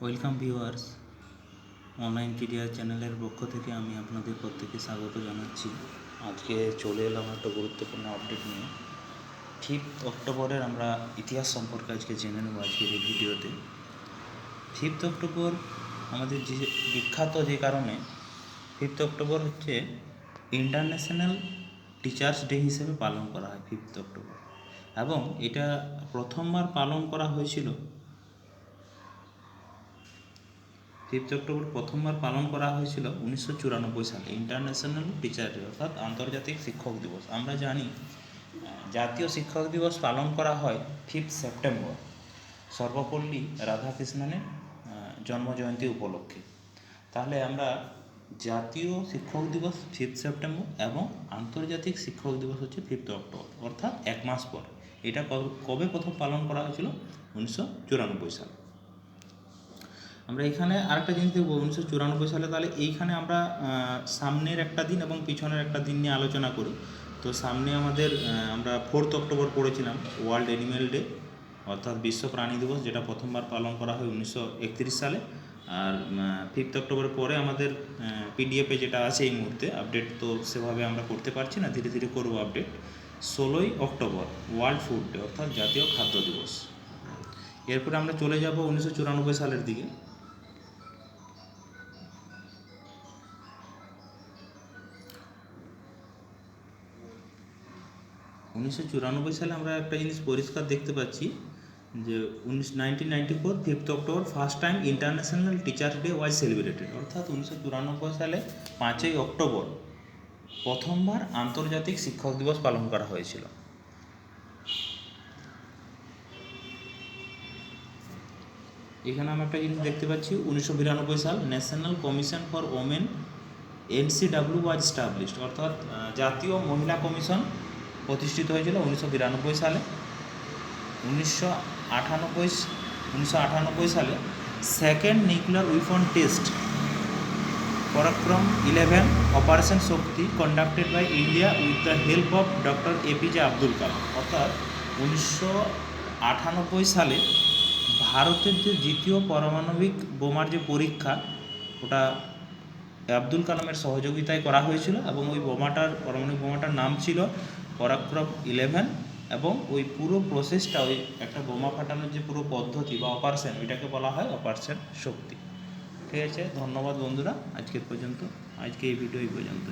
Welcome viewers, online TDR চ্যানেলের পক্ষ থেকে আমি আপনাদের প্রত্যেকে স্বাগত জানাচ্ছি। আজকে চলে এলাম একটা গুরুত্বপূর্ণ আপডেট নিয়ে। 5th অক্টোবরের আমরা ইতিহাস সম্পর্কে আজকে জেনে নেব আজকের এই ভিডিওতে। 5th অক্টোবর আমাদের যে বিখ্যাত, যে কারণে 5th অক্টোবর হচ্ছে ইন্টারন্যাশনাল টিচার্স ডে হিসেবে পালন করা হয় 5th অক্টোবর, এবং এটা প্রথমবার পালন করা হয়েছিল 5th অক্টোবর প্রথমবার পালন করা হয়েছিল 1994 সালে, ইন্টারন্যাশনাল টিচার ডে অর্থাৎ আন্তর্জাতিক শিক্ষক দিবস। আমরা জানি জাতীয় শিক্ষক দিবস পালন করা হয় 5 সেপ্টেম্বর, সর্বপল্লী রাধাকৃষ্ণনের জন্মজয়ন্তী উপলক্ষে। তাহলে আমরা জাতীয় শিক্ষক দিবস 5 সেপ্টেম্বর এবং আন্তর্জাতিক শিক্ষক দিবস হচ্ছে 5 অক্টোবর, অর্থাৎ এক মাস পর। এটা কবে প্রথম পালন করা হয়েছিল? 1994 সালে। আমরা এখানে আরেকটা জিনিস দেখব, 1994 সালে। তাহলে এইখানে আমরা সামনের একটা দিন এবং পিছনের একটা দিন নিয়ে আলোচনা করি। তো সামনে আমাদের আমরা 4 অক্টোবর পড়েছিলাম ওয়ার্ল্ড অ্যানিম্যাল ডে, অর্থাৎ বিশ্ব প্রাণী দিবস, যেটা প্রথমবার পালন করা হয় 1931 সালে। আর 5 অক্টোবরের পরে আমাদের পিডিএফে যেটা আছে এই মুহূর্তে আপডেট, তো সেভাবে আমরা করতে পারছি না, ধীরে ধীরে করবো update. 16 October world food day, অর্থাৎ জাতীয় খাদ্য দিবস। এরপরে আমরা চলে যাব 1994 সালের দিকে। 1994 সালে আমরা একটা জিনিস পরিষ্কার দেখতে পাচ্ছি যে 1994 5th October first time international teachers day was celebrated, অর্থাৎ 1994 সালে 5ই অক্টোবর প্রথমবার আন্তর্জাতিক শিক্ষক দিবস পালন করা হয়েছিল। এখানে আমরা একটা জিনিস দেখতে পাচ্ছি, 1992 সাল national commission for women NCW was established, অর্থাৎ জাতীয় মহিলা কমিশন প্রতিষ্ঠিত হয়েছিল 1992 সালে। 1998 সালে সেকেন্ড নিউক্লিয়ার উইপন টেস্ট পরাক্রম 11 operation Shakti conducted by India with the help of doctor APJ Abdul Kalam, অর্থাৎ 1998 সালে ভারতের যে দ্বিতীয় পারমাণবিক বোমার যে পরীক্ষা, ওটা আব্দুল কালামের সহযোগিতায় করা হয়েছিল, এবং ওই পারমাণবিক বোমাটার নাম ছিল পরাক্রম 11, এবং ওই পুরো প্রসেসটা, ওই একটা বোমা ফাটানোর যে পুরো পদ্ধতি বা অপারেশন, ওইটাকে বলা হয় অপারেশন শক্তি। ঠিক আছে, ধন্যবাদ বন্ধুরা, আজকে এই ভিডিও এই পর্যন্ত।